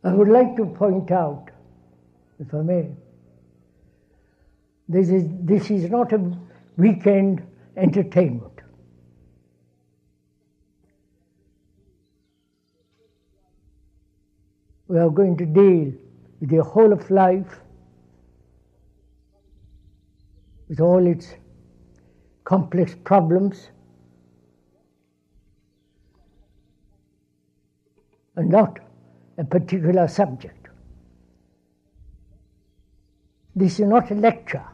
I would like to point out, if I may, this is not a weekend entertainment. We are going to deal with the whole of life, with all its complex problems, and not a particular subject. This is not a lecture.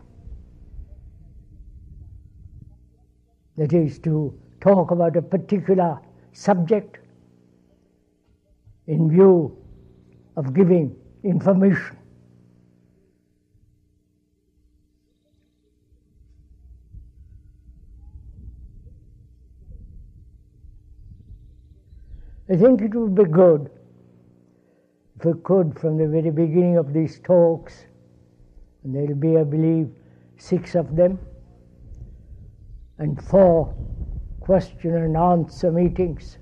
That is, to talk about a particular subject in view of giving information. I think it would be good if we could, from the very beginning of these talks, and there will be, I believe, 6 of them, and 4 question and answer meetings,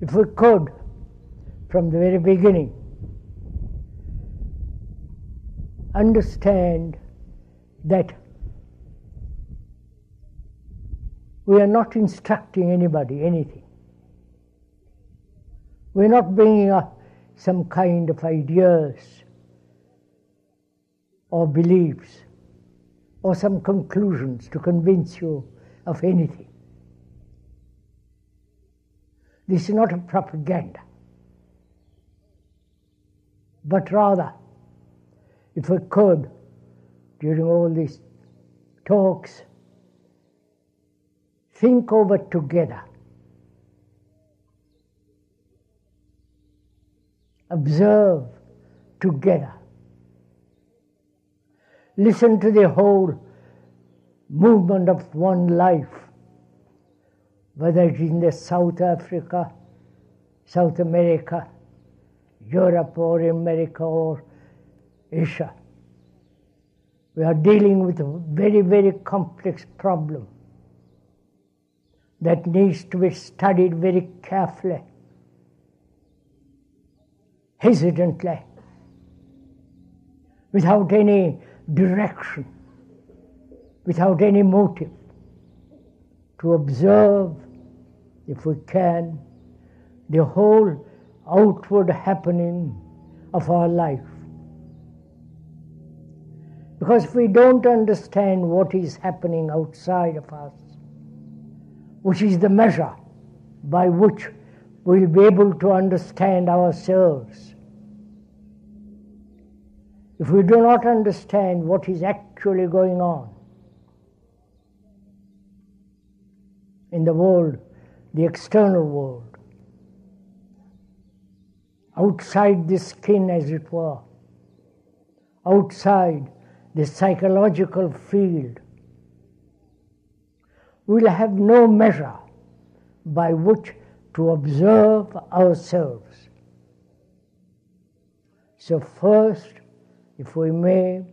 if we could, from the very beginning, understand that we are not instructing anybody anything. We're not bringing up some kind of ideas or beliefs or some conclusions to convince you of anything. This is not a propaganda, but rather, if we could, during all these talks, think over together, observe together, listen to the whole movement of one life, whether it is in the South Africa, South America, Europe or America or Asia. We are dealing with a very, very complex problem that needs to be studied very carefully, hesitantly, without any direction, without any motive, to observe, if we can, the whole outward happening of our life. Because if we don't understand what is happening outside of us, which is the measure by which we'll be able to understand ourselves, if we do not understand what is actually going on in the world, the external world, outside the skin, as it were, outside the psychological field, we'll have no measure by which to observe ourselves. So first, if we may,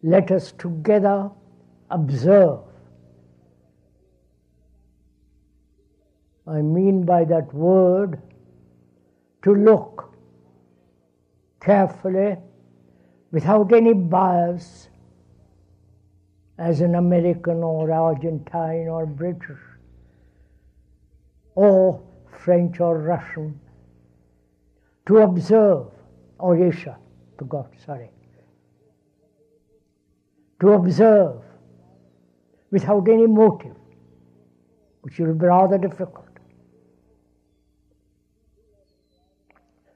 let us together observe. I mean by that word to look carefully, without any bias, as an American or Argentine or British or French or Russian, to observe, or Asia, to observe without any motive, which will be rather difficult,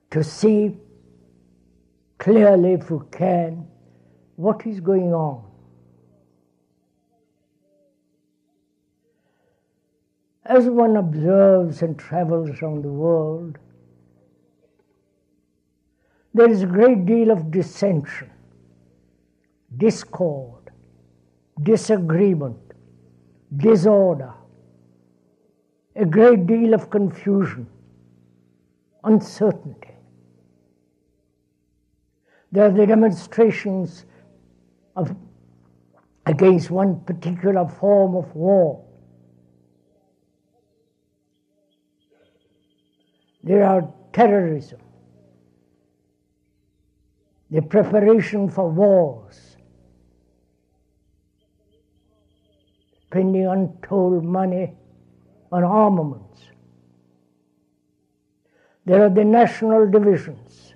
to see clearly, if we can, what is going on. As one observes and travels around the world, there is a great deal of dissension, discord, disagreement, disorder, a great deal of confusion, uncertainty. There are the demonstrations against one particular form of war. There are terrorism, the preparation for wars, spending untold money on armaments. There are the national divisions.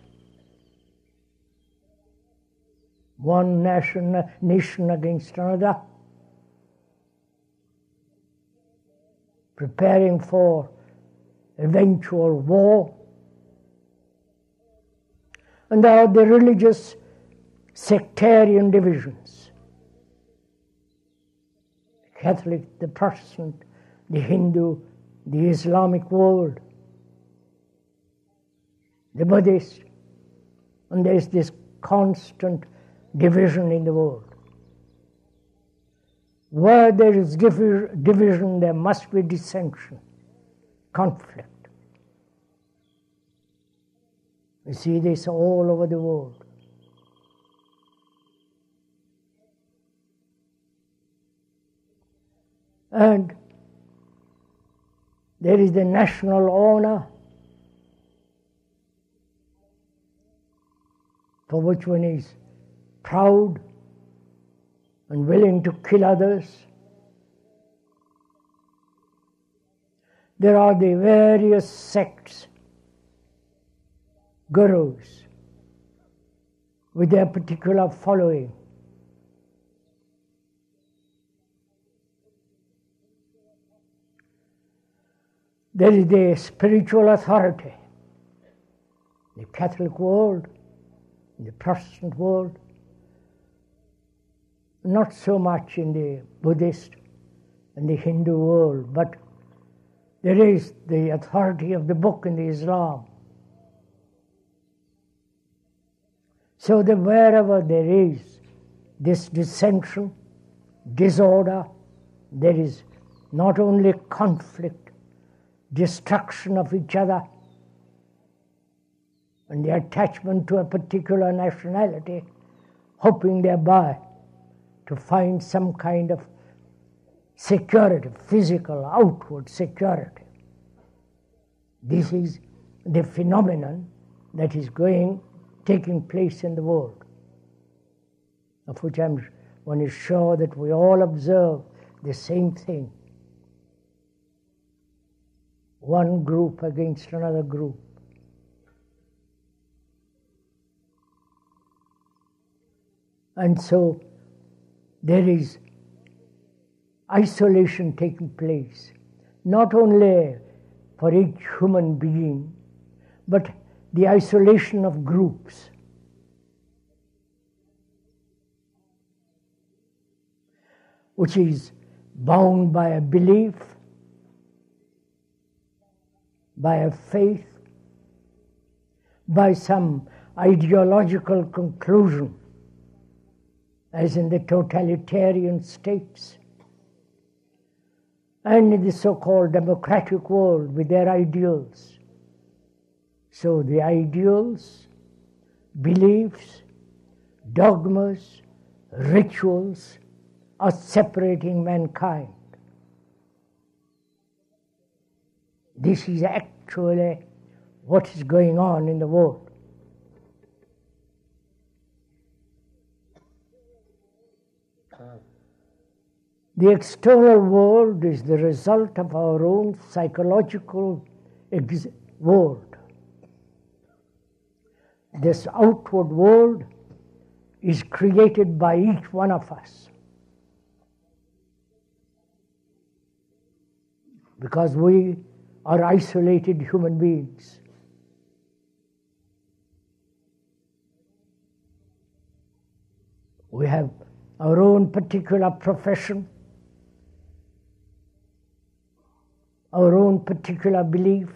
One nation against another, preparing for eventual war. And there are the religious sectarian divisions. The Catholic, the Protestant, the Hindu, the Islamic world, the Buddhist, and there's this constant division in the world. Where there is division, there must be dissension, conflict. We see this all over the world. And there is the national honor, for which one is proud and willing to kill others. There are the various sects, gurus, with their particular following. There is the spiritual authority, the Catholic world, the Protestant world, not so much in the Buddhist and the Hindu world, but there is the authority of the book in the Islam. So that wherever there is this dissension, disorder, there is not only conflict, destruction of each other, and the attachment to a particular nationality, hoping thereby to find some kind of security, physical, outward security. This is the phenomenon that is taking place in the world, of which one is sure that we all observe the same thing. One group against another group. And so there is isolation taking place, not only for each human being, but the isolation of groups. Which is bound by a belief, by a faith, by some ideological conclusion, as in the totalitarian states, and in the so-called democratic world with their ideals. So the ideals, beliefs, dogmas, rituals are separating mankind. This is actually what is going on in the world. The external world is the result of our own psychological world. This outward world is created by each one of us, because we are isolated human beings. We have our own particular profession, our own particular belief,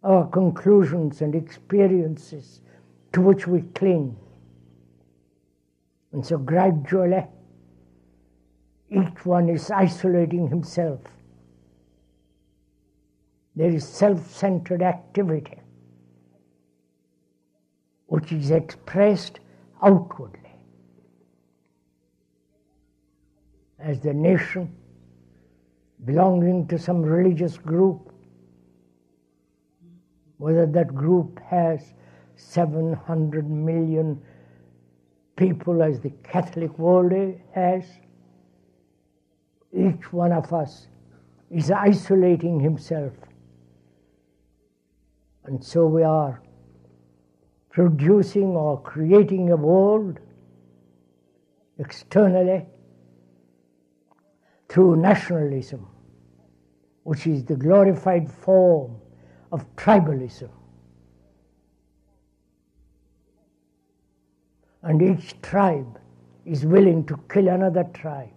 our conclusions and experiences to which we cling. And so gradually, each one is isolating himself. There is self-centered activity, which is expressed outwardly. As the nation, belonging to some religious group, whether that group has 700 million people as the Catholic world has, each one of us is isolating himself. And so we are producing or creating a world externally through nationalism, which is the glorified form of tribalism. And each tribe is willing to kill another tribe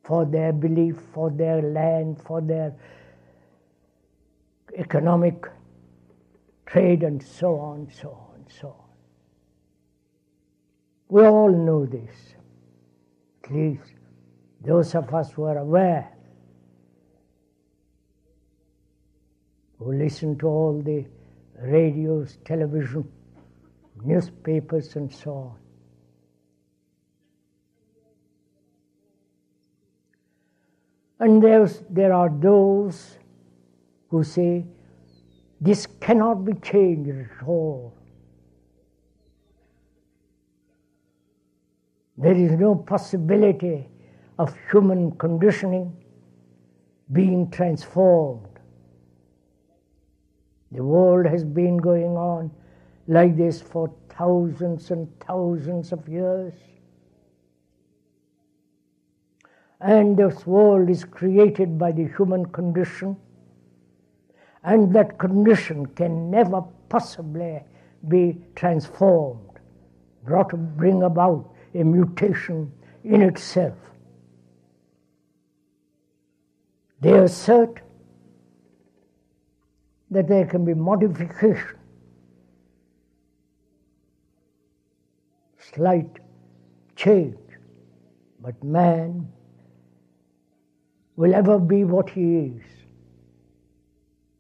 for their belief, for their land, for their economic trade, and so on, so on, so on. We all know this, at least those of us who are aware, who listen to all the radios, television, newspapers, and so on. And there are those who say, this cannot be changed at all. There is no possibility of human conditioning being transformed. The world has been going on like this for thousands and thousands of years. And this world is created by the human condition, and that condition can never possibly be transformed, bring about a mutation in itself. They assert that there can be modification, slight change, but man will ever be what he is,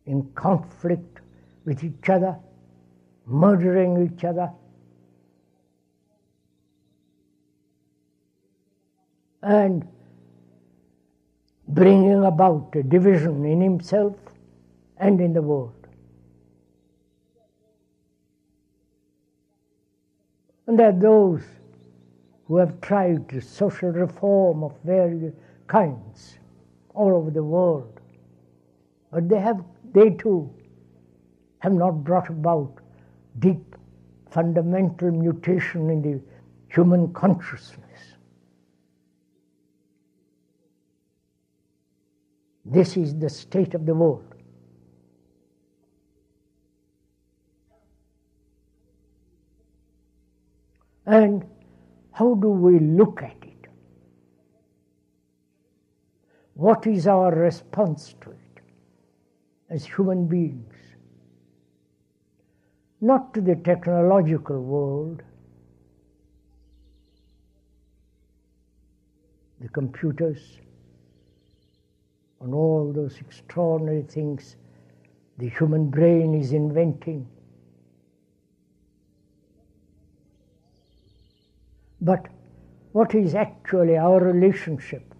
in conflict with each other, murdering each other, and bringing about a division in himself and in the world. And there are those who have tried the social reform of various kinds all over the world, but they too have not brought about deep, fundamental mutation in the human consciousness. This is the state of the world. And how do we look at it? What is our response to it as human beings? Not to the technological world, the computers, and all those extraordinary things the human brain is inventing. But what is actually our relationship,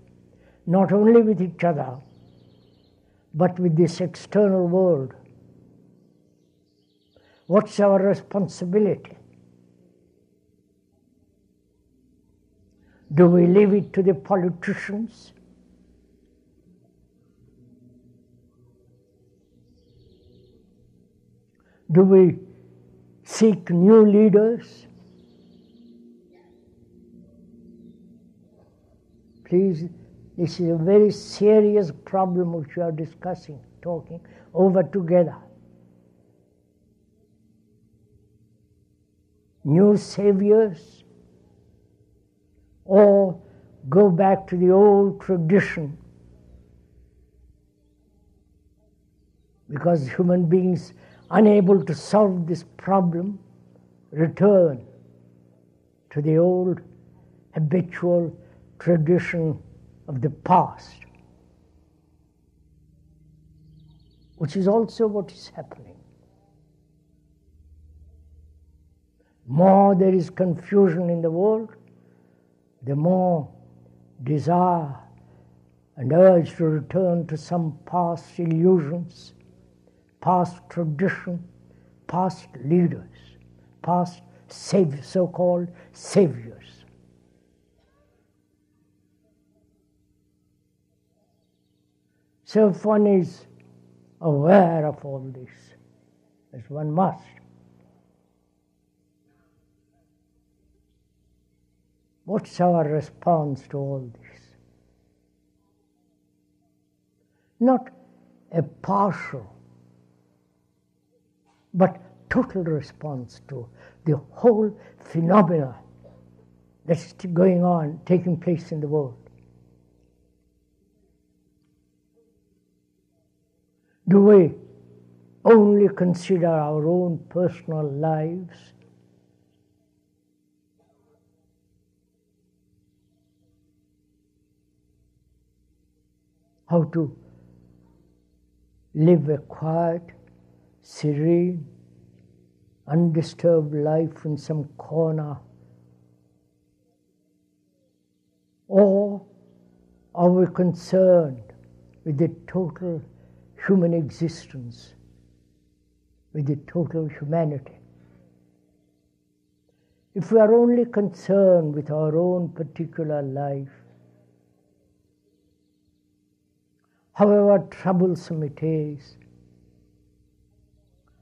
not only with each other, but with this external world? What's our responsibility? Do we leave it to the politicians? Do we seek new leaders? Please, this is a very serious problem which we are discussing, talking over together. New saviors, or go back to the old tradition, because human beings unable to solve this problem return to the old habitual tradition of the past, which is also what is happening. More there is confusion in the world, the more desire and urge to return to some past illusions, past tradition, past leaders, past so-called saviors. So if one is aware of all this, as one must, what's our response to all this? Not a partial, but total response to the whole phenomena that's going on, taking place in the world. Do we only consider our own personal lives? How to live a quiet, serene, undisturbed life in some corner? Or are we concerned with the total human existence, with the total humanity? If we are only concerned with our own particular life, however troublesome it is,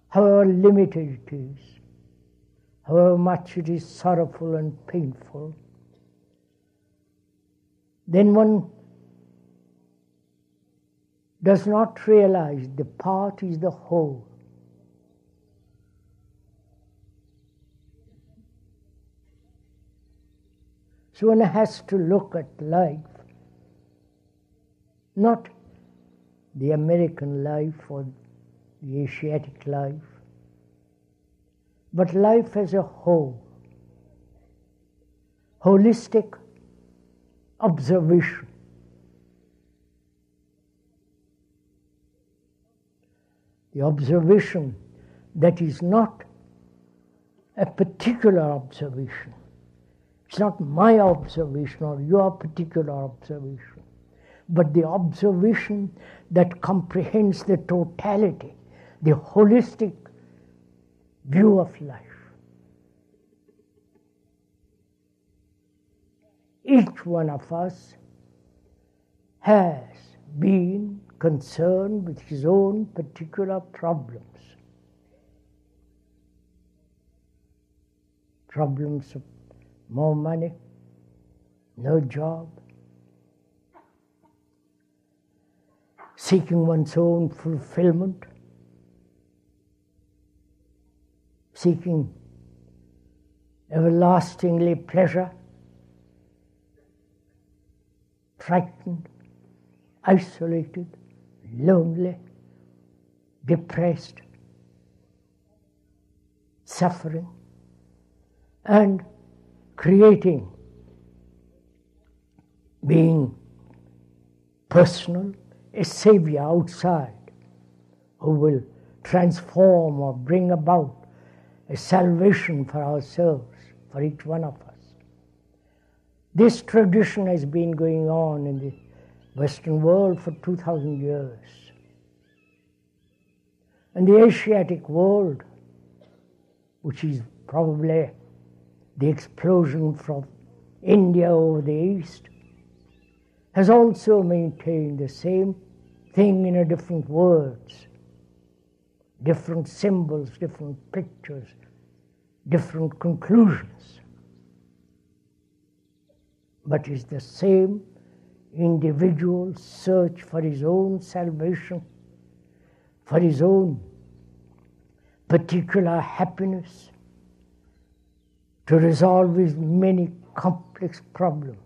however limited it is, however much it is sorrowful and painful, then one does not realize the part is the whole. So one has to look at life, not the American life or the Asiatic life, but life as a whole, holistic observation. The observation that is not a particular observation. It's not my observation or your particular observation, but the observation that comprehends the totality, the holistic view of life. Each one of us has been concerned with his own particular problems. Problems of more money, no job, seeking one's own fulfillment, seeking everlastingly pleasure, frightened, isolated, lonely, depressed, suffering, and creating, being personal, a savior outside who will transform or bring about a salvation for ourselves, for each one of us. This tradition has been going on in the Western world for 2,000 years. And the Asiatic world, which is probably the explosion from India over the East, has also maintained the same thing in a different words, different symbols, different pictures, different conclusions. But it's the same individual search for his own salvation, for his own particular happiness, to resolve his many complex problems.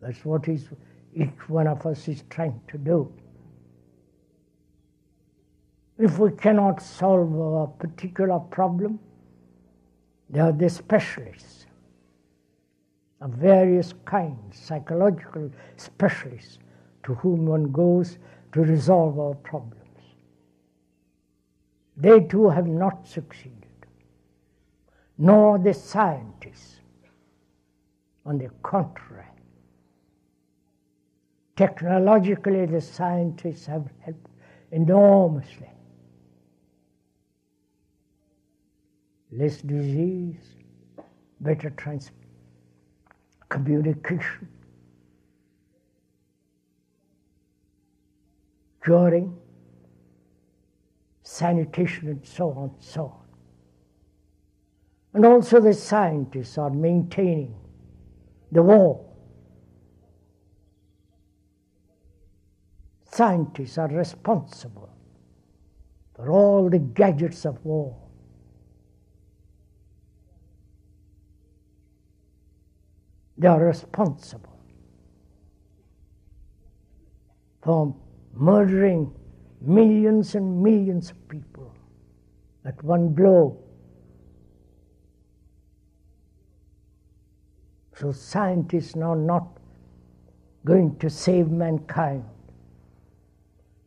That's what each one of us is trying to do. If we cannot solve our particular problem, there are the specialists of various kinds, psychological specialists, to whom one goes to resolve our problems. They too have not succeeded, nor the scientists. On the contrary, technologically the scientists have helped enormously. Less disease, better communication, curing, sanitation, and so on, so on. And also the scientists are maintaining the war. Scientists are responsible for all the gadgets of war. They are responsible for murdering millions and millions of people at one blow. So scientists are not going to save mankind,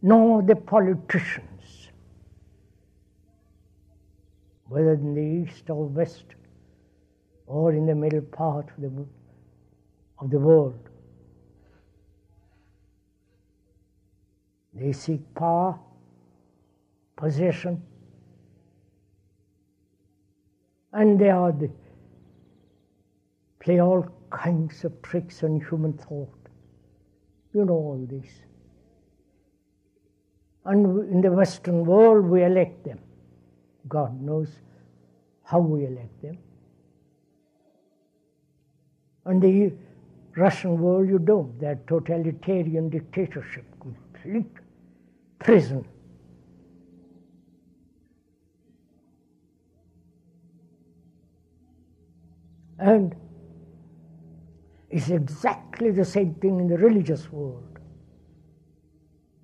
nor the politicians, whether in the east or west or in the middle part of the world. They seek power, possession, and they play all kinds of tricks on human thought. You know all this. And in the Western world, we elect them. God knows how we elect them. And the Russian world, you don't. They're totalitarian dictatorship, complete prison. And it's exactly the same thing in the religious world,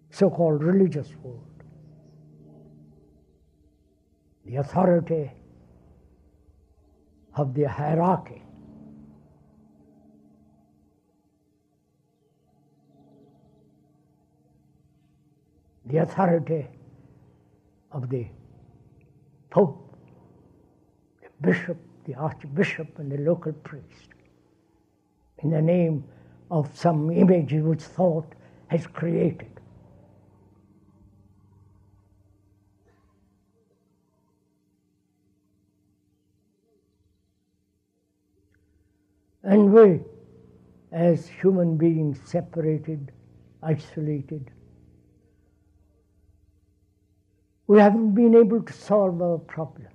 so-called religious world. The authority of the hierarchy. The authority of the Pope, the Bishop, the Archbishop, and the local priest, in the name of some image which thought has created. And we, as human beings, separated, isolated, we haven't been able to solve our problems.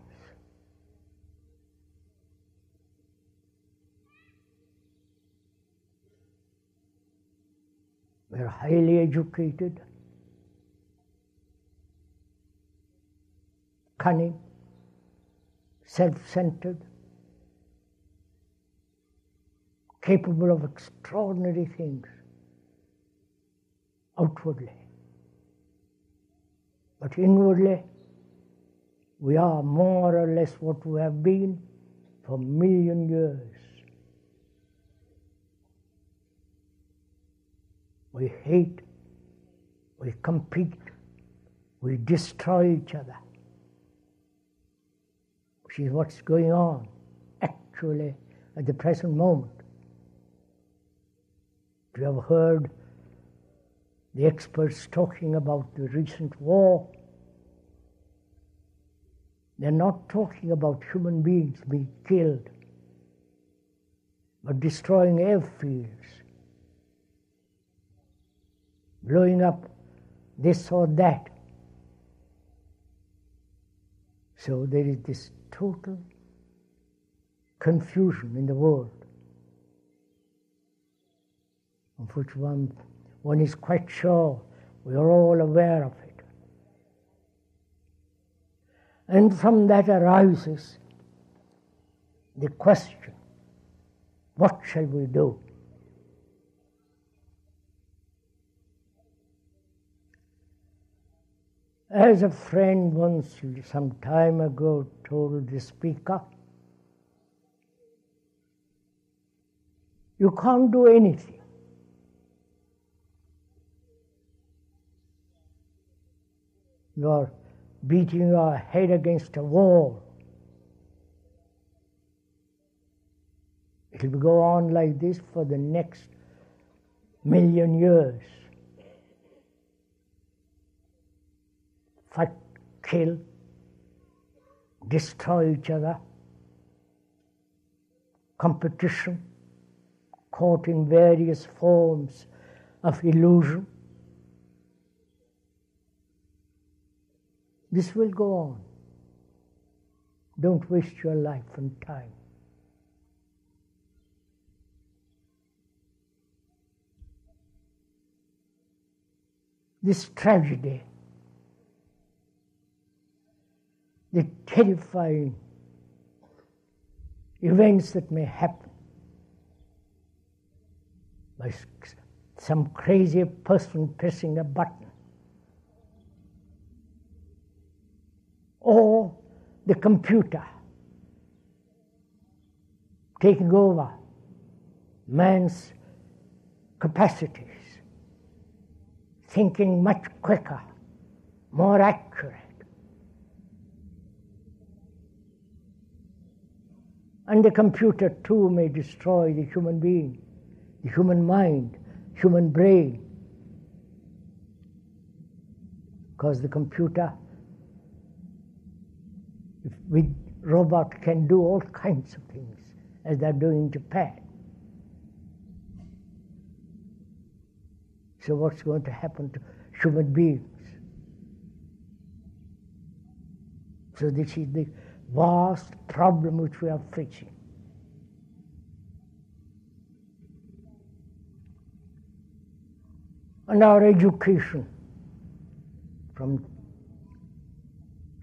We're highly educated, cunning, self-centered, capable of extraordinary things outwardly. But inwardly, we are more or less what we have been for a million years. We hate, we compete, we destroy each other, which is what's going on actually at the present moment. You have heard the experts talking about the recent war. They're not talking about human beings being killed, but destroying airfields, blowing up this or that. So there is this total confusion in the world, of which one is quite sure we are all aware of it. And from that arises the question, what shall we do? As a friend once, some time ago, told the speaker, you can't do anything. You are beating your head against a wall. It will go on like this for the next million years. Fight, kill, destroy each other, competition, caught in various forms of illusion. This will go on. Don't waste your life and time. This tragedy, the terrifying events that may happen by some crazy person pressing a button, or the computer taking over man's capacities, thinking much quicker, more accurate. And the computer too may destroy the human being, the human mind, human brain. Because the computer with robot can do all kinds of things, as they're doing in Japan. So what's going to happen to human beings? So this is the vast problem which we are facing. And our education, from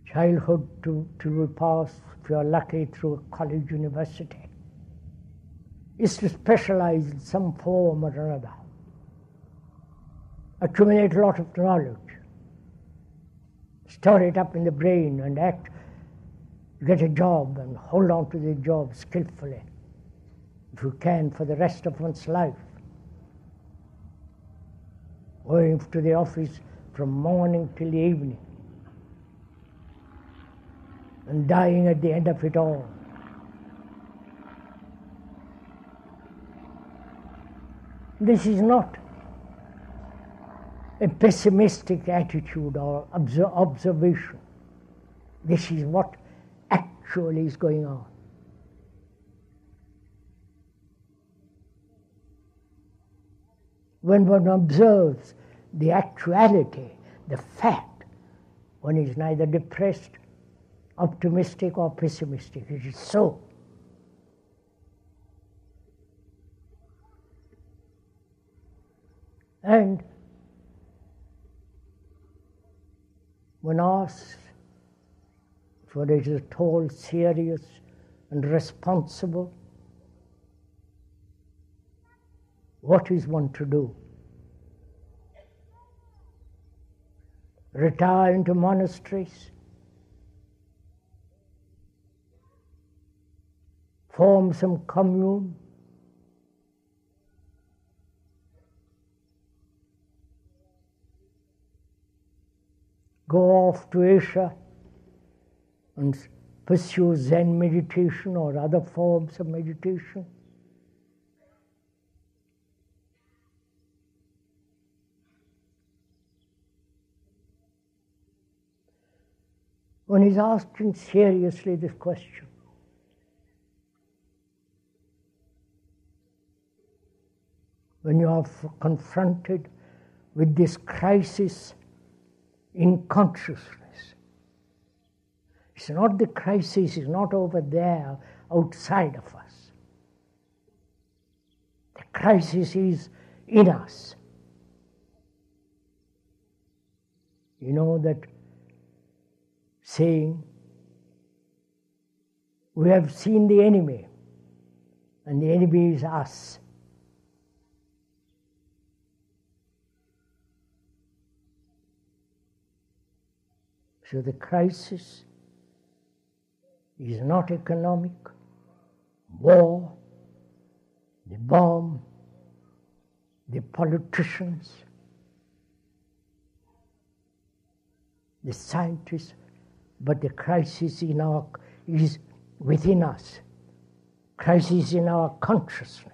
childhood till we pass, if you are lucky, through a college, university, is to specialize in some form or another, accumulate a lot of knowledge, store it up in the brain and get a job and hold on to the job skillfully, if you can, for the rest of one's life. Going to the office from morning till evening and dying at the end of it all. This is not a pessimistic attitude or observation. This is what actually is going on. When one observes the actuality, the fact, one is neither depressed, optimistic or pessimistic. It is so. And one asks, for it is at all serious and responsible, what is one to do? Retire into monasteries, form some commune, go off to Asia and pursue Zen meditation or other forms of meditation? One is asking seriously this question. When you are confronted with this crisis in consciousness, it's not the crisis is not over there outside of us. The crisis is in us. You know that saying, we have seen the enemy, and the enemy is us. So the crisis is not economic, war, the bomb, the politicians, the scientists, but the crisis is within us. crisis in our consciousness.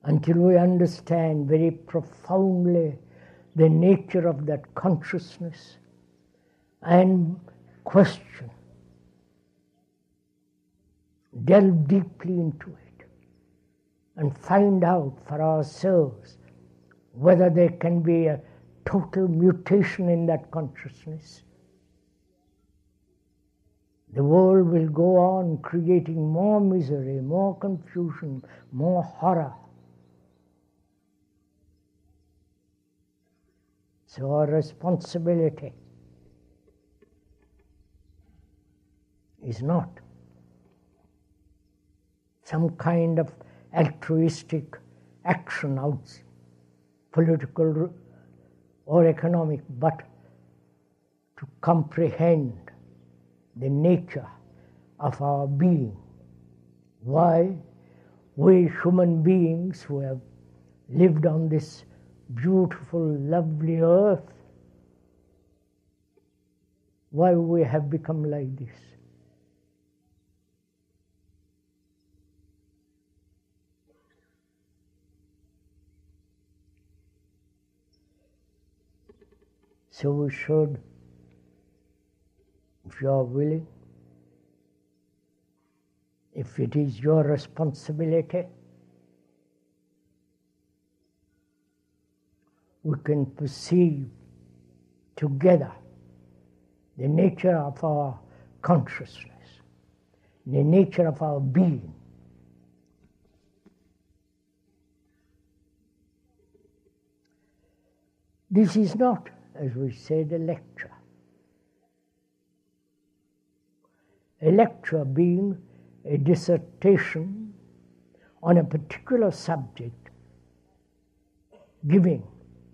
Until we understand very profoundly the nature of that consciousness and question, delve deeply into it and find out for ourselves whether there can be a total mutation in that consciousness. The world will go on creating more misery, more confusion, more horror. So our responsibility is not some kind of altruistic action out, political or economic, but to comprehend the nature of our being. Why we human beings who have lived on this beautiful, lovely earth, why we have become like this. So we should, if you are willing, if it is your responsibility, we can perceive together the nature of our consciousness, the nature of our being. This is not, as we said, a lecture. A lecture being a dissertation on a particular subject, giving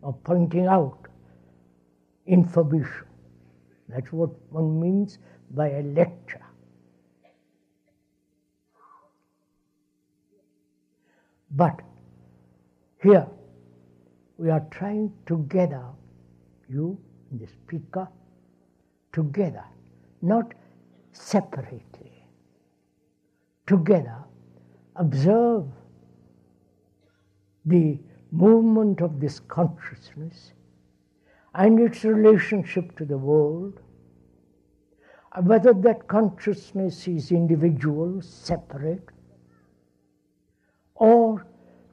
or pointing out information. That's what one means by a lecture. But here we are trying together, you and the speaker, together, not separately, together, observe the movement of this consciousness and its relationship to the world, whether that consciousness is individual, separate, or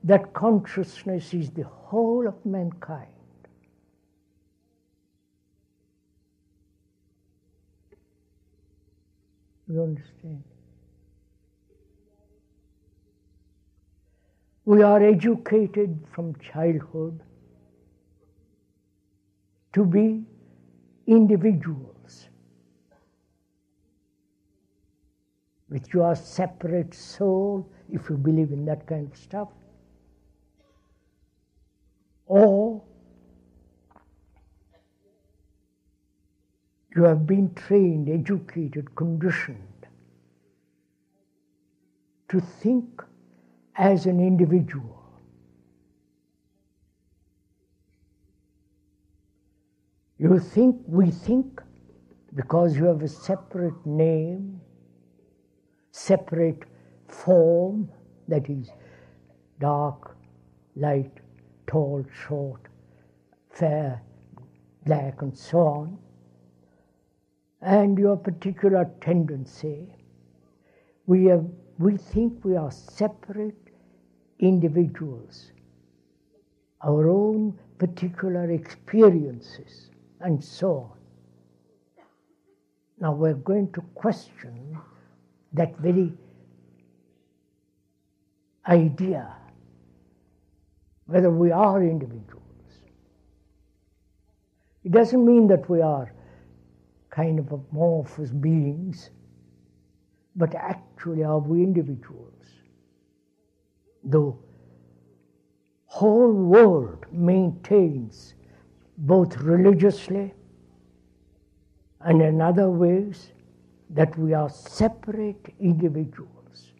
that consciousness is the whole of mankind. You understand? We are educated from childhood to be individuals with your separate soul, if you believe in that kind of stuff, or you have been trained, educated, conditioned to think as an individual. You think, we think, because you have a separate name, separate form, that is dark, light, tall, short, fair, black, and so on, and your particular tendency, we think we are separate individuals, our own particular experiences, and so on. Now we're going to question that very idea, whether we are individuals. It doesn't mean that we are kind of amorphous beings, but actually are we individuals? The whole world maintains, both religiously and in other ways, that we are separate individuals.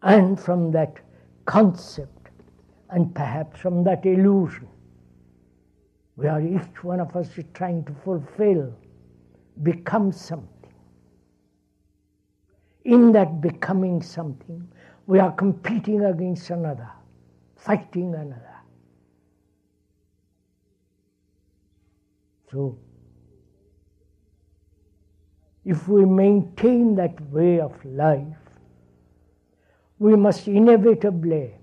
And from that concept, and perhaps from that illusion, We are, each one of us is trying to fulfill, become something. In that becoming something, we are competing against another, fighting another. So, if we maintain that way of life, we must inevitably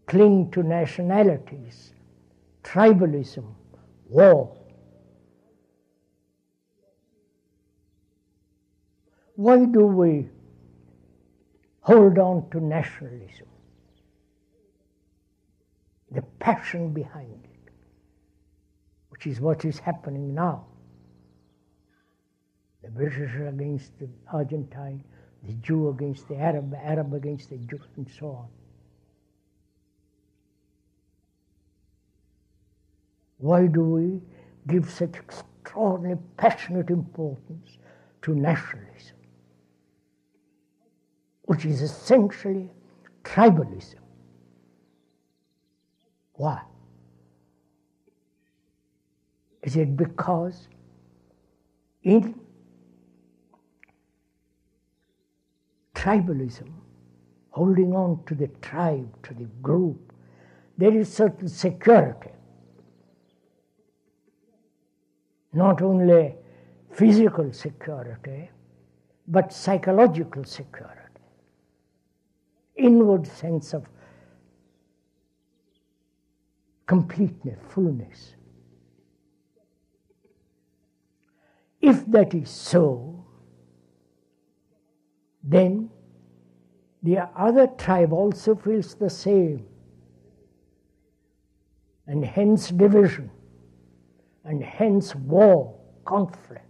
cling to nationalities, tribalism, war. Why do we hold on to nationalism? The passion behind it, which is what is happening now. The British against the Argentine, the Jew against the Arab, Arab against the Jew, and so on. Why do we give such extraordinary, passionate importance to nationalism, which is essentially tribalism? Why? Is it because in tribalism, holding on to the tribe, to the group, there is certain security? Not only physical security, but psychological security. Inward sense of completeness, fullness. If that is so, then the other tribe also feels the same, and hence division, and hence war, conflict.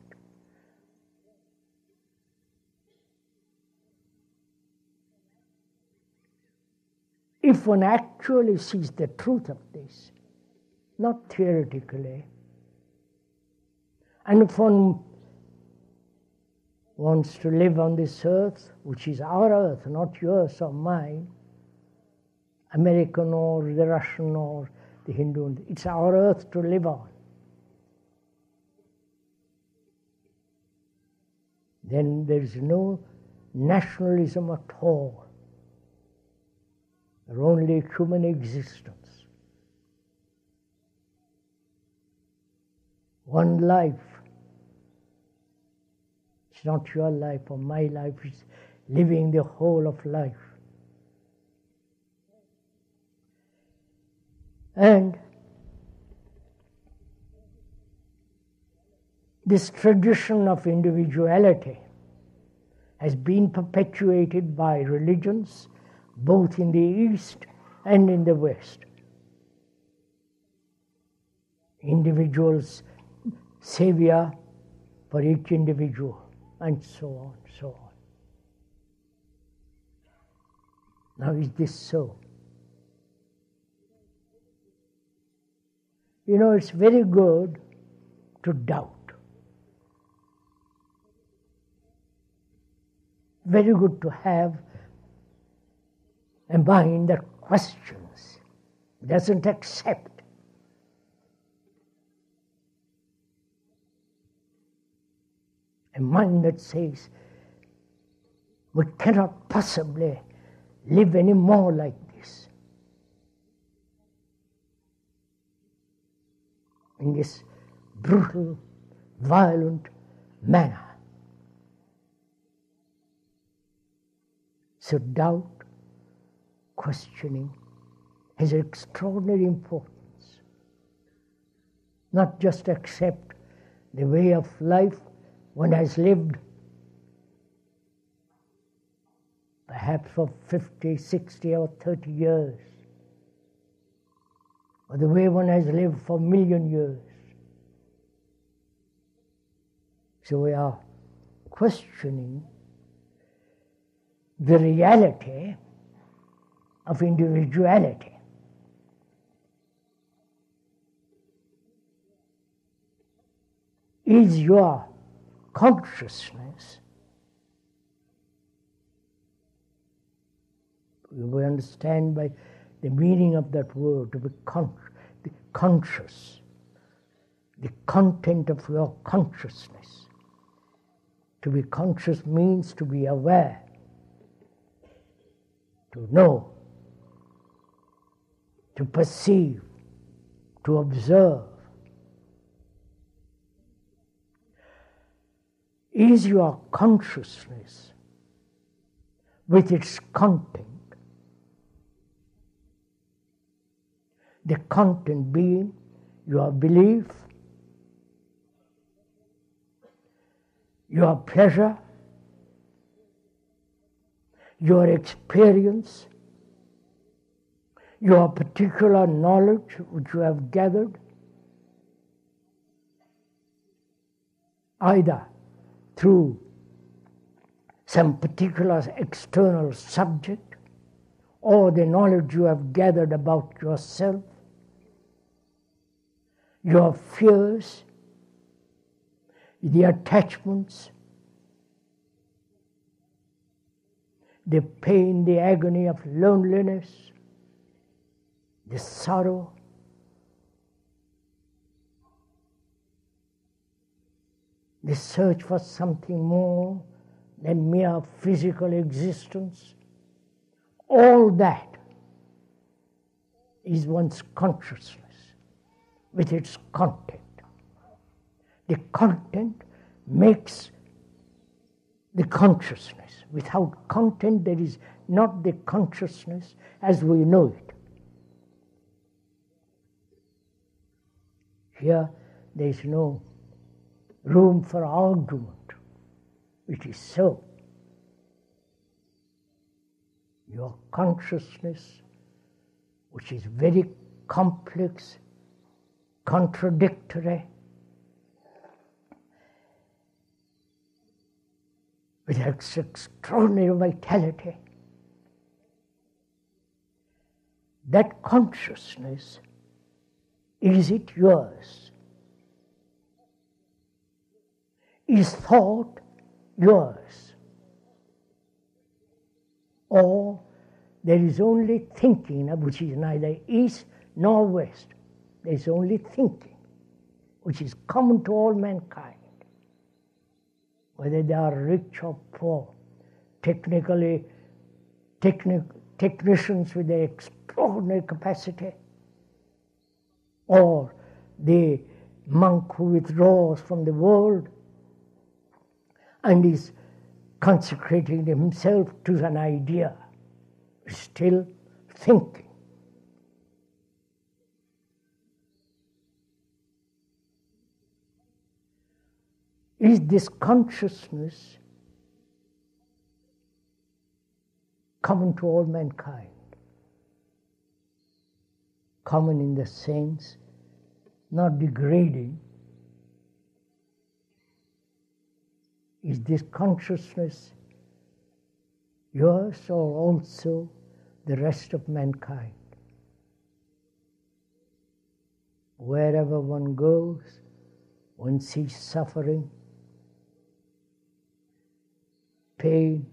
If one actually sees the truth of this, not theoretically, and if one wants to live on this earth, which is our earth, not yours or mine, American or the Russian or the Hindu, it's our earth to live on. Then there is no nationalism at all. There's only human existence. One life. It's not your life or my life, it's living the whole of life. And this tradition of individuality has been perpetuated by religions, both in the East and in the West. Individuals, savior for each individual, and so on, so on. Now, is this so? You know, it's very good to doubt. Very good to have a mind that questions, doesn't accept. A mind that says, we cannot possibly live any more like this. In this brutal, violent manner. So doubt, questioning has extraordinary importance. Not just accept the way of life one has lived perhaps for 50, 60 or 30 years, or the way one has lived for a million years. So we are questioning the reality of individuality. Is your consciousness, we understand by the meaning of that word to be conscious, the content of your consciousness. To be conscious means to be aware, to know, to perceive, to observe. Is your consciousness with its content, the content being your belief, your pleasure, your experience, your particular knowledge which you have gathered, either through some particular external subject or the knowledge you have gathered about yourself, your fears, the attachments, the pain, the agony of loneliness, the sorrow, the search for something more than mere physical existence. All that is one's consciousness with its content. The content makes the consciousness. Without content, there is not the consciousness as we know it. Here, there is no room for argument. It is so. Your consciousness, which is very complex, contradictory, with its extraordinary vitality, that consciousness, is it yours? Is thought yours? Or there is only thinking, which is neither east nor west. There is only thinking, which is common to all mankind, whether they are rich or poor, technicians with their extraordinary capacity, or the monk who withdraws from the world and is consecrating himself to an idea, still thinking. Is this consciousness common to all mankind? Common in the sense, not degrading. Is this consciousness yours or also the rest of mankind? Wherever one goes, one sees suffering, pain,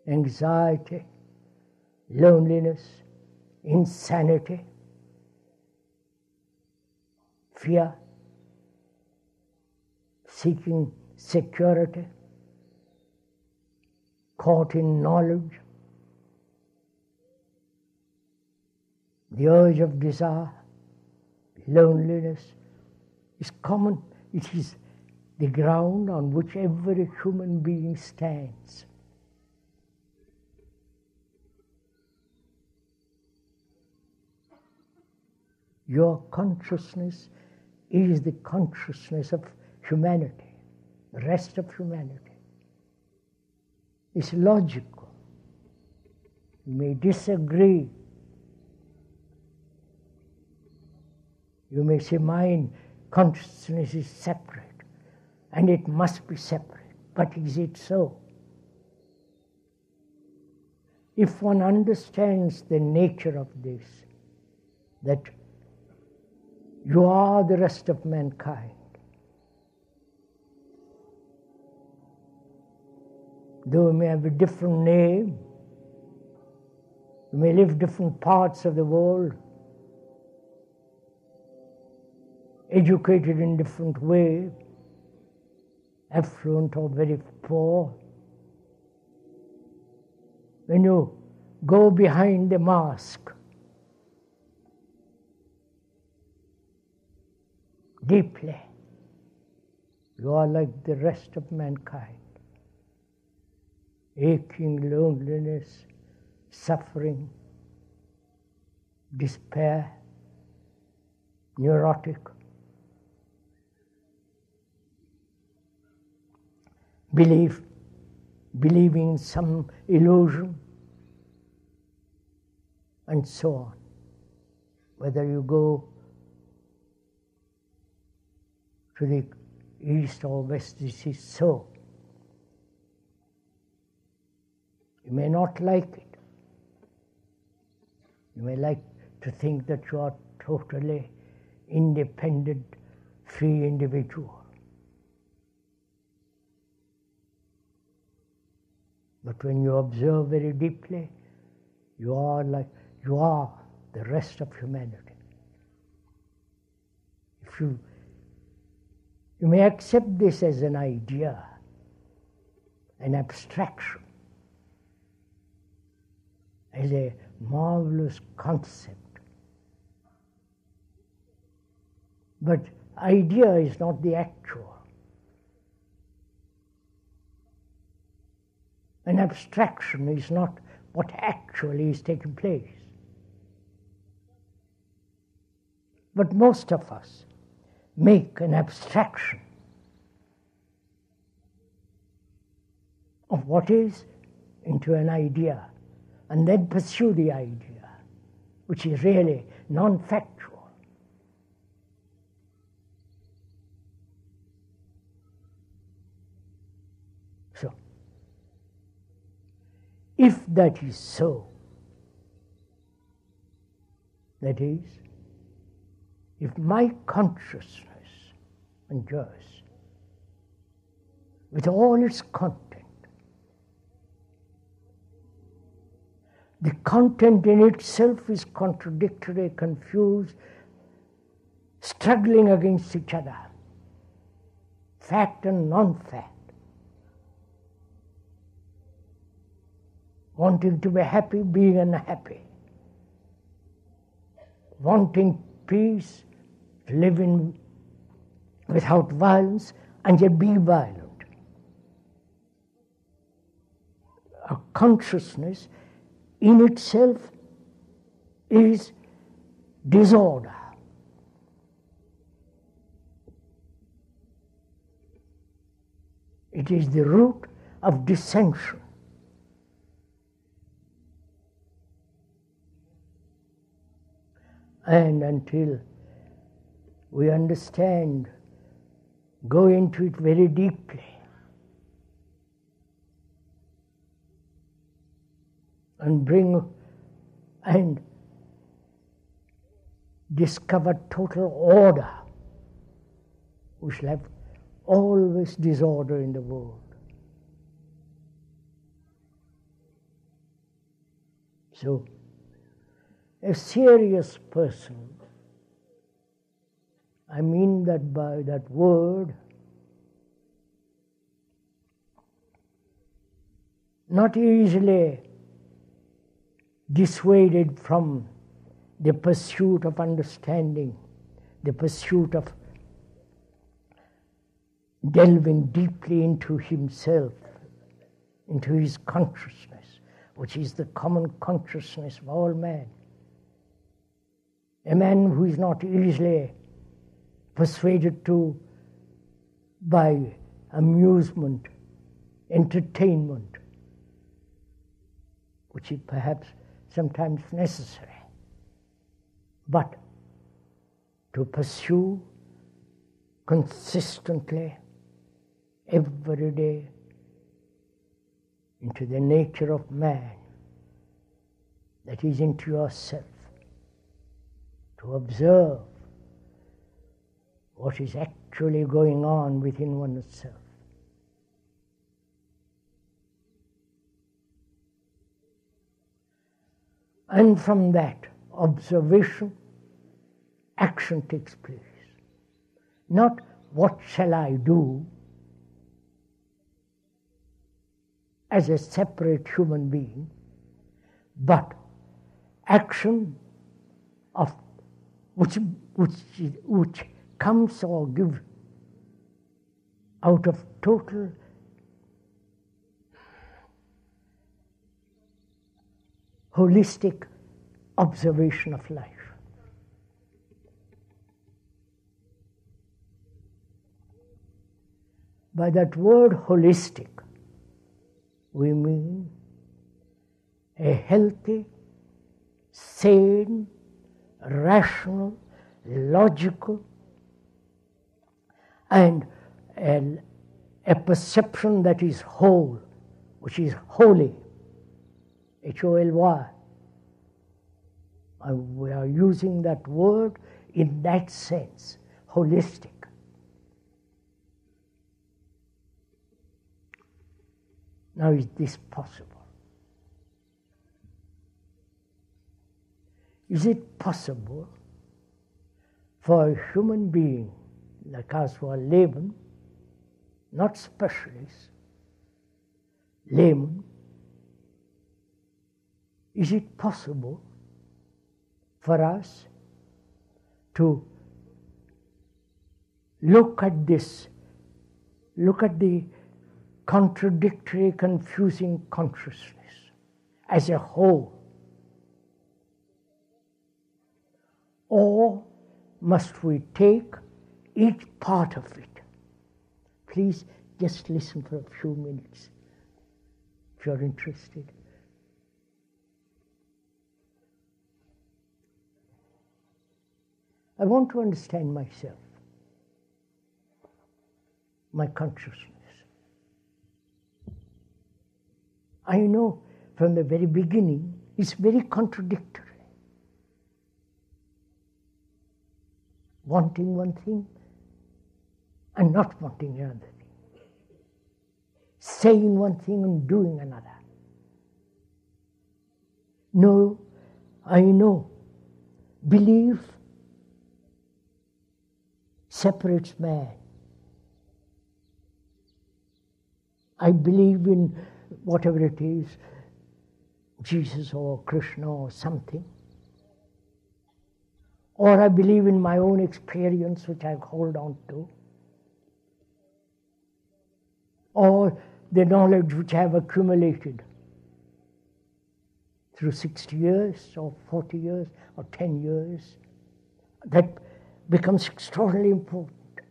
anxiety, loneliness, insanity, fear, seeking security, caught in knowledge, the urge of desire, loneliness is common. It is the ground on which every human being stands. Your consciousness is the consciousness of humanity, the rest of humanity. It's logical. You may disagree. You may say, mine consciousness is separate, and it must be separate. But is it so? If one understands the nature of this, that you are the rest of mankind, though you may have a different name, you may live different parts of the world, educated in different way, affluent or very poor. When you go behind the mask, deeply, you are like the rest of mankind. Aching, loneliness, suffering, despair, neurotic. Believing some illusion, and so on. Whether you go to the east or west, this is so. You may not like it. You may like to think that you are totally independent, free individual. But when you observe very deeply, you are the rest of humanity. If you may accept this as an idea, an abstraction, as a marvelous concept. But idea is not the actual. An abstraction is not what actually is taking place. But most of us make an abstraction of what is into an idea, and then pursue the idea, which is really non-factual. So, if that is so, that is, if my consciousness and yours, with all its content, the content in itself is contradictory, confused, struggling against each other, fact and non-fact, wanting to be happy, being unhappy, wanting peace, to live without violence, and yet be violent. A consciousness in itself is disorder. It is the root of dissension. And until we understand, go into it very deeply, and discover total order, we shall have always disorder in the world. So, a serious person, I mean that by that word, not easily dissuaded from the pursuit of understanding, the pursuit of delving deeply into himself, into his consciousness, which is the common consciousness of all men. A man who is not easily persuaded to by amusement, entertainment, which is perhaps sometimes necessary, but to pursue consistently every day into the nature of man, that is, into yourself, to observe what is actually going on within oneself. And from that observation, action takes place. Not what shall I do as a separate human being, but action of which comes or gives out of total holistic observation of life. By that word holistic, we mean a healthy, sane, rational, logical, and a perception that is whole, which is holy, H-O-L-Y. And we are using that word in that sense, holistic. Now, is this possible? Is it possible for a human being like us who are laymen, not specialists, laymen, is it possible for us to look at this, look at the contradictory, confusing consciousness as a whole? Or must we take each part of it? Please just listen for a few minutes if you're interested. I want to understand myself, my consciousness. I know from the very beginning it's very contradictory. Wanting one thing and not wanting another thing. Saying one thing and doing another. No, I know. Belief separates man. I believe in whatever it is, Jesus or Krishna or something. Or I believe in my own experience, which I hold on to. Or the knowledge which I have accumulated through 60 years or 40 years or 10 years. That becomes extraordinarily important.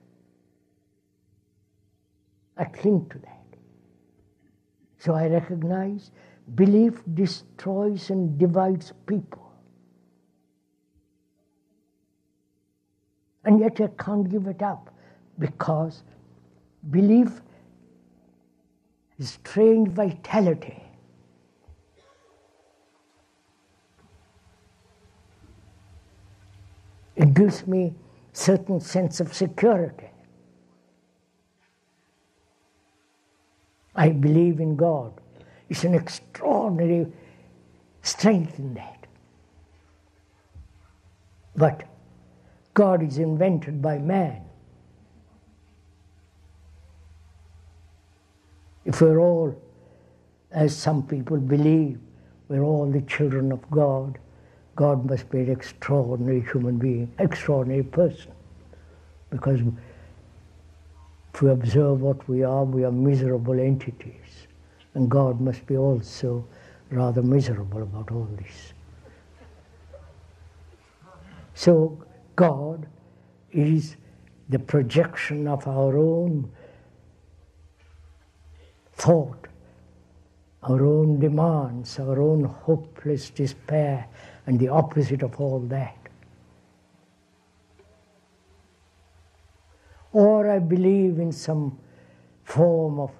I cling to that. So I recognize belief destroys and divides people. And yet I can't give it up, because belief is strange vitality. It gives me certain sense of security. I believe in God. It's an extraordinary strength in that. But God is invented by man. If we're all, as some people believe, we're all the children of God, God must be an extraordinary human being, extraordinary person. Because if we observe what we are miserable entities. And God must be also rather miserable about all this. So God is the projection of our own thought, our own demands, our own hopeless despair, and the opposite of all that. Or I believe in some form of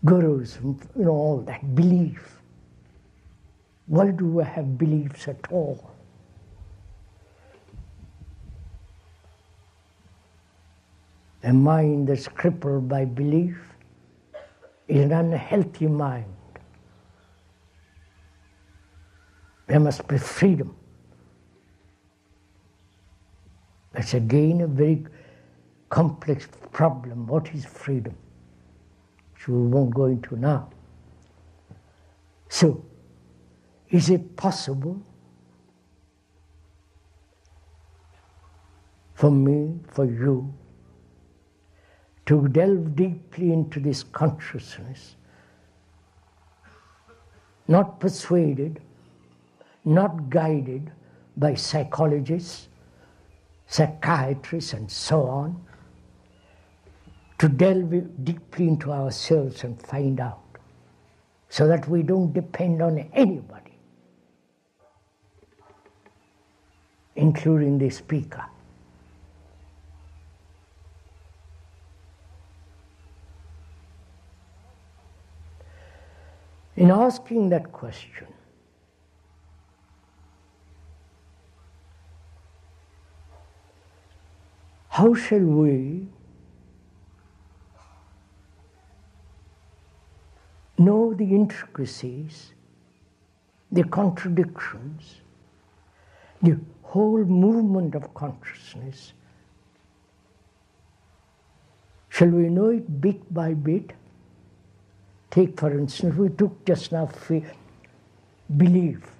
gurus, all that belief. Why do I have beliefs at all? A mind that's crippled by belief is an unhealthy mind. There must be freedom. It's again a very complex problem. What is freedom? Which we won't go into now. So, is it possible for me, for you, to delve deeply into this consciousness, not persuaded, not guided by psychologists, psychiatrists, and so on, to delve deeply into ourselves and find out, so that we don't depend on anybody, including the speaker. In asking that question, how shall we know the intricacies, the contradictions, the whole movement of consciousness? Shall we know it bit by bit? Take, for instance, we took just now belief.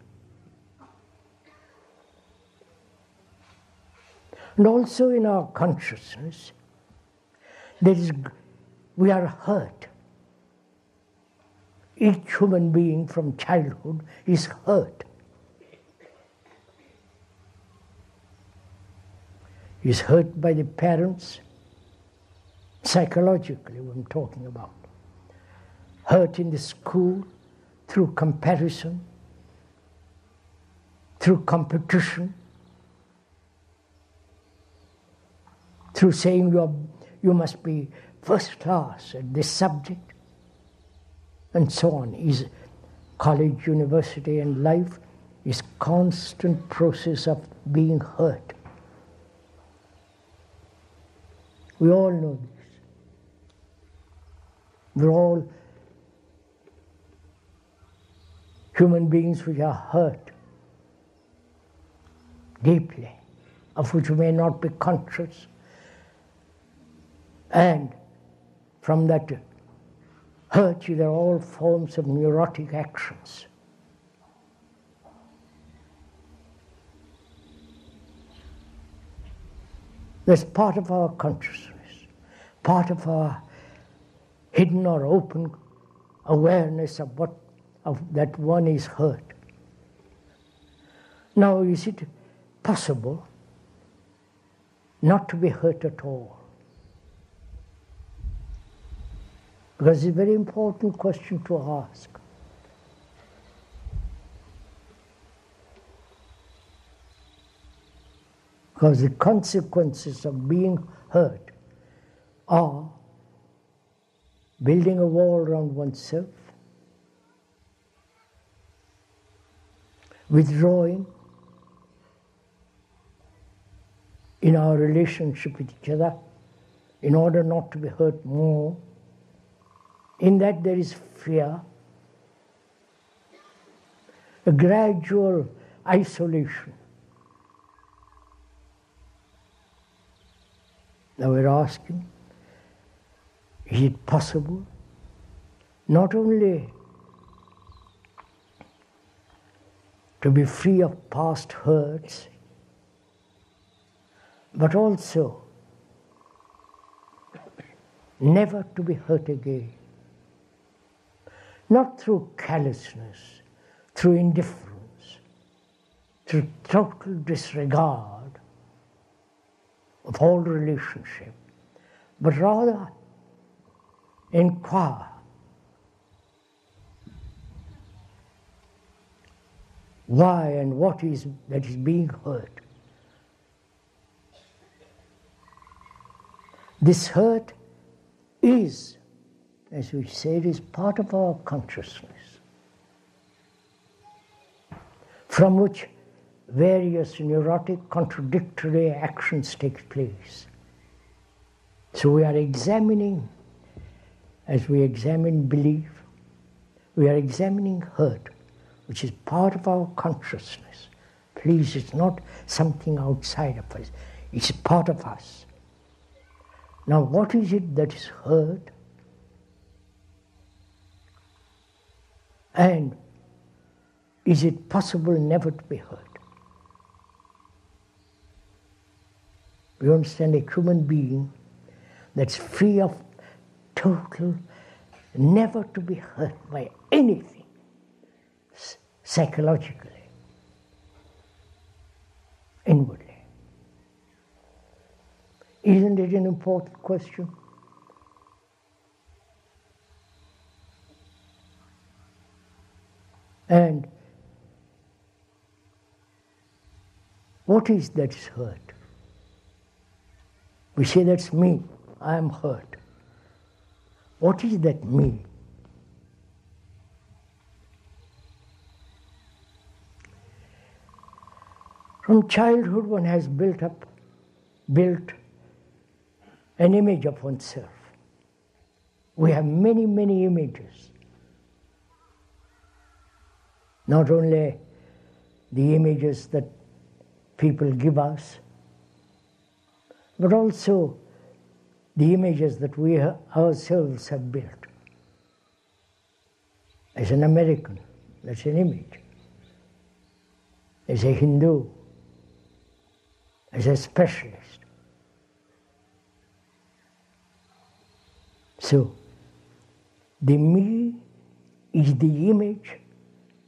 And also in our consciousness, we are hurt. Each human being from childhood is hurt. Is hurt by the parents, psychologically I'm talking about. Hurt in the school through comparison, through competition, through saying you must be first class at this subject, and so on. Is college, university, and life is constant process of being hurt. We all know this. We're all human beings which are hurt deeply, of which we may not be conscious. And from that hurt, there are all forms of neurotic actions. That's part of our consciousness, part of our hidden or open awareness of that one is hurt. Now, is it possible not to be hurt at all? Because it's a very important question to ask. Because the consequences of being hurt are building a wall around oneself, withdrawing in our relationship with each other in order not to be hurt more. In that there is fear, a gradual isolation. Now we're asking, is it possible not only to be free of past hurts, but also never to be hurt again? Not through callousness, through indifference, through total disregard of all relationship, but rather inquire why and what is that is being hurt. This hurt is, as we said, is part of our consciousness, from which various neurotic contradictory actions take place. So we are examining, as we examine belief, we are examining hurt, which is part of our consciousness. Please, it's not something outside of us. It's part of us. Now, what is it that is hurt? And is it possible never to be hurt? You understand, a human being that's free of total, never to be hurt by anything, psychologically, inwardly. Isn't it an important question? And what is that is hurt? We say, that's me, I am hurt. What is that me? From childhood one has built an image of oneself. We have many, many images. Not only the images that people give us, but also the images that we ourselves have built. As an American, that's an image. As a Hindu, as a specialist. So, the me is the image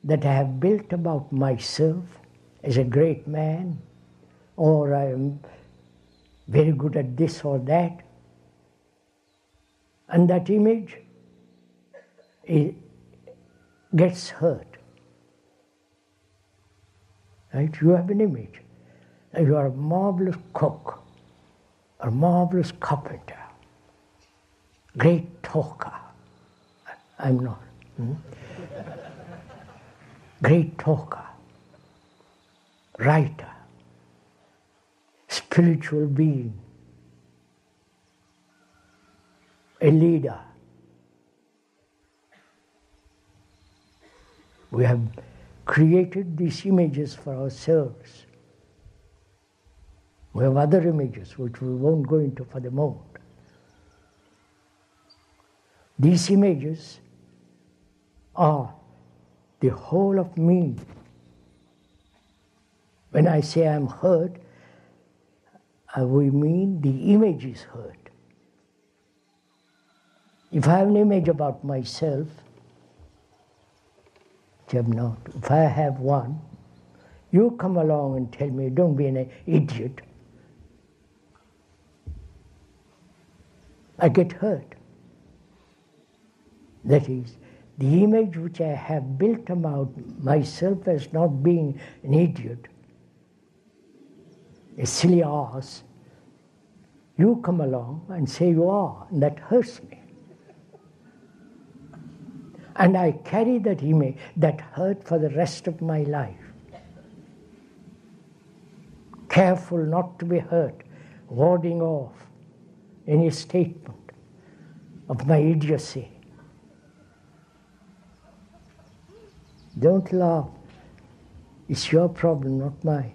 that I have built about myself as a great man, or I am very good at this or that. And that image gets hurt. Right? You have an image. You are a marvelous cook, a marvelous carpenter, great talker. I'm not. Great talker, writer, spiritual being, a leader. We have created these images for ourselves. We have other images which we won't go into for the moment. These images are the whole of me. When I say I'm hurt, we mean the image is hurt. If I have an image about myself, which I'm not, if I have one, you come along and tell me, don't be an idiot. I get hurt. That is, the image which I have built about myself as not being an idiot, a silly ass, you come along and say you are, and that hurts me. And I carry that image, that hurt for the rest of my life. Careful not to be hurt, warding off any statement of my idiocy. Don't laugh. It's your problem, not mine.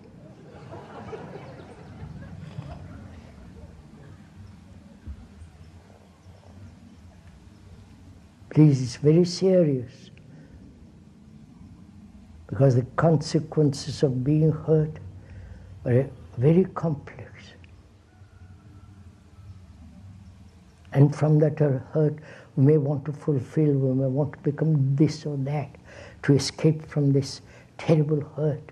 Please, it's very serious. Because the consequences of being hurt are very complex. And from that hurt, we may want to fulfill, we may want to become this or that, to escape from this terrible hurt.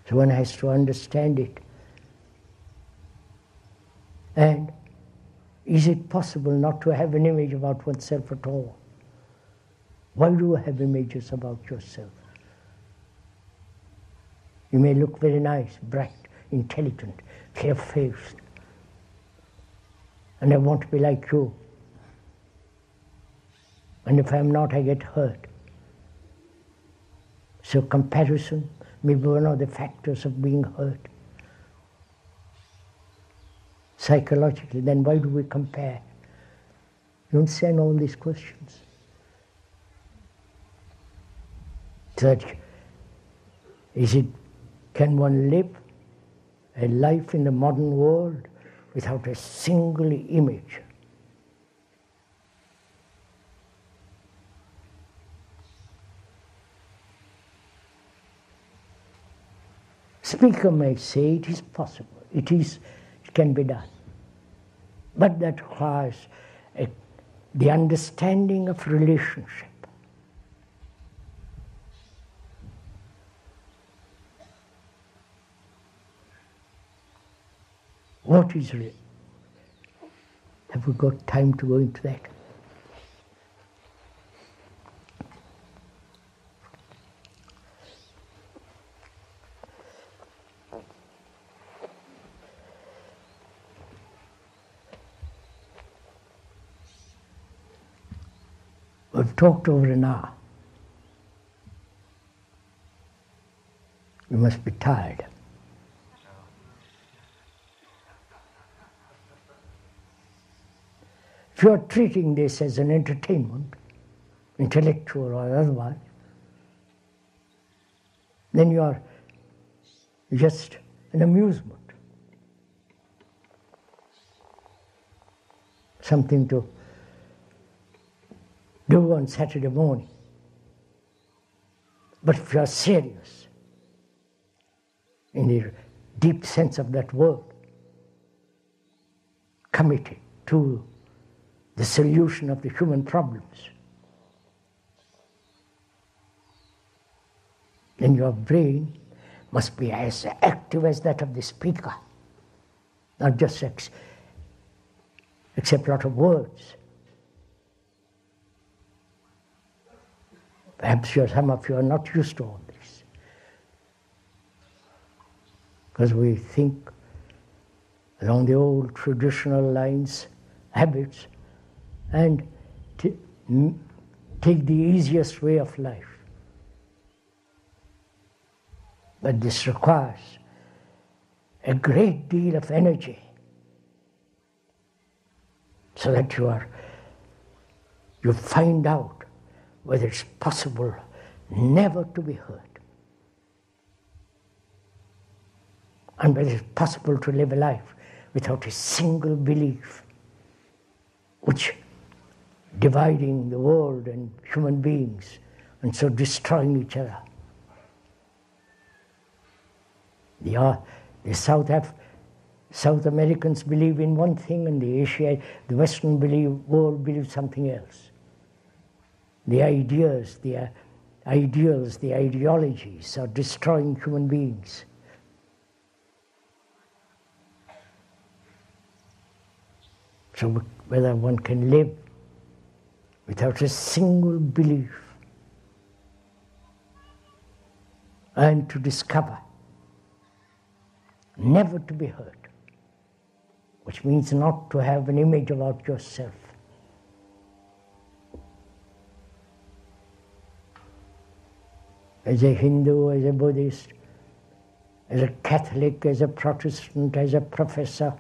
So one has to understand it. And is it possible not to have an image about oneself at all? Why do you have images about yourself? You may look very nice, bright, intelligent, fair-faced, and I want to be like you. And if I'm not, I get hurt. So comparison may be one of the factors of being hurt. Psychologically, then why do we compare? You understand all these questions? So Can one live a life in the modern world without a single image? Speaker may say it is possible, it can be done. But that requires the understanding of relationship. What is real? Have we got time to go into that? We've talked over an hour. You must be tired. If you are treating this as an entertainment, intellectual or otherwise, then you are just an amusement. Something to do on Saturday morning. But if you are serious, in the deep sense of that word, committed to the solution of the human problems, then your brain must be as active as that of the speaker, not just accept a lot of words. Perhaps some of you are not used to all this, because we think along the old traditional lines, habits, and take the easiest way of life. But this requires a great deal of energy, so that you find out whether it's possible never to be hurt, and whether it's possible to live a life without a single belief, which dividing the world and human beings, and so destroying each other. The South Americans believe in one thing, and the Western world believes something else. The ideas, the ideals, the ideologies are destroying human beings. So whether one can live without a single belief, and to discover never to be hurt, which means not to have an image about yourself. As a Hindu, as a Buddhist, as a Catholic, as a Protestant, as a professor,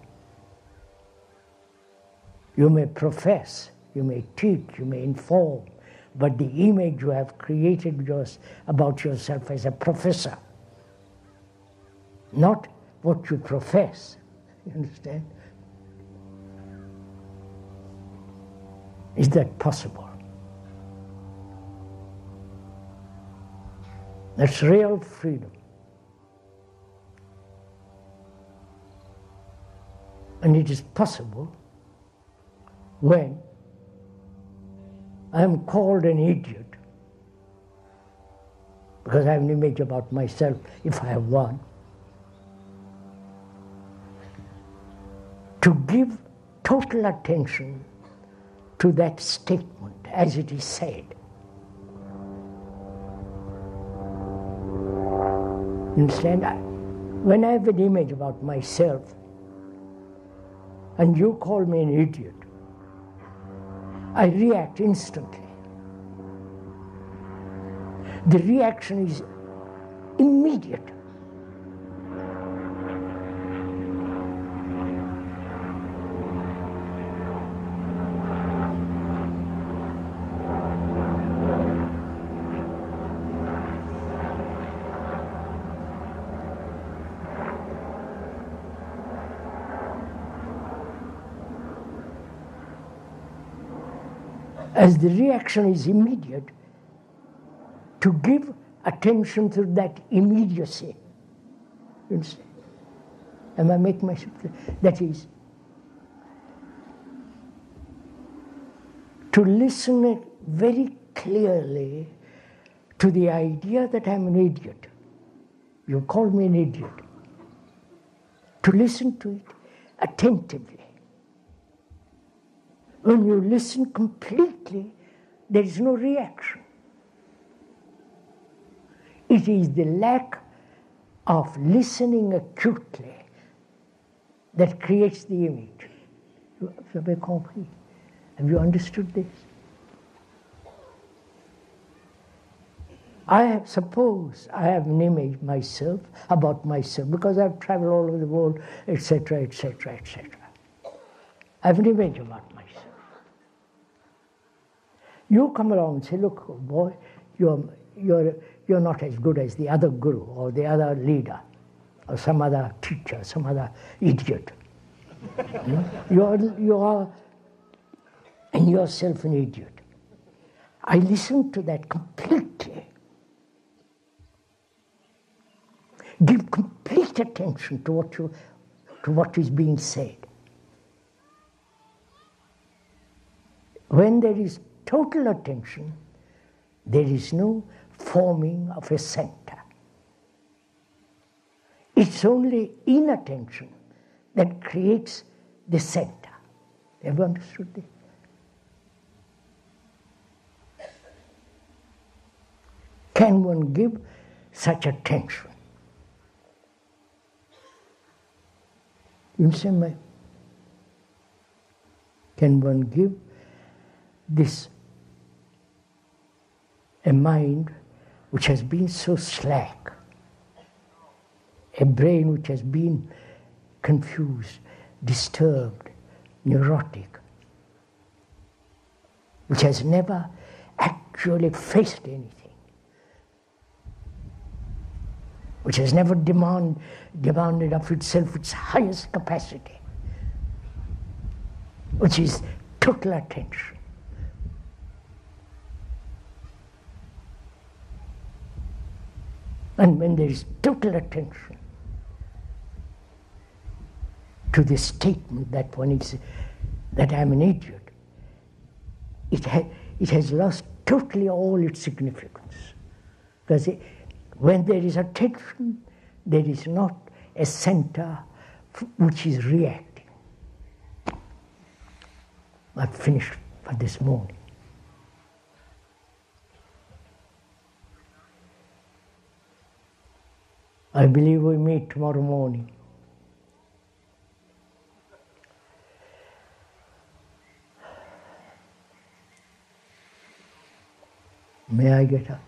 you may profess, you may teach, you may inform, but the image you have created about yourself as a professor, not what you profess, you understand? Is that possible? That's real freedom. And it is possible when I am called an idiot, because I have an image about myself, if I have one, to give total attention to that statement as it is said. You understand? When I have an image about myself and you call me an idiot, I react instantly. The reaction is immediate. as the reaction is immediate, to give attention to that immediacy. You understand? Am I making myself clear? That is, to listen very clearly to the idea that I'm an idiot. You call me an idiot. To listen to it attentively. When you listen completely, there is no reaction. It is the lack of listening acutely that creates the image. Have you compris? Have you understood this? Suppose I have an image myself, about myself, because I've traveled all over the world, etc., etc., etc. I have an image about myself. You come along and say, look, boy, you're not as good as the other guru or the other leader or some other teacher, some other idiot. You are in yourself an idiot. I listen to that completely. Give complete attention to what is being said. When there is total attention, there is no forming of a center. It's only inattention that creates the center. Have you understood this? Can one give such attention? You understand me? Can one give this a mind which has been so slack, a brain which has been confused, disturbed, neurotic, which has never actually faced anything, which has never demanded of itself its highest capacity, which is total attention. And when there is total attention to the statement that one is, that I'm an idiot, it has lost totally all its significance. Because when there is attention, there is not a center which is reacting. I've finished for this morning. I believe we meet tomorrow morning. May I get up?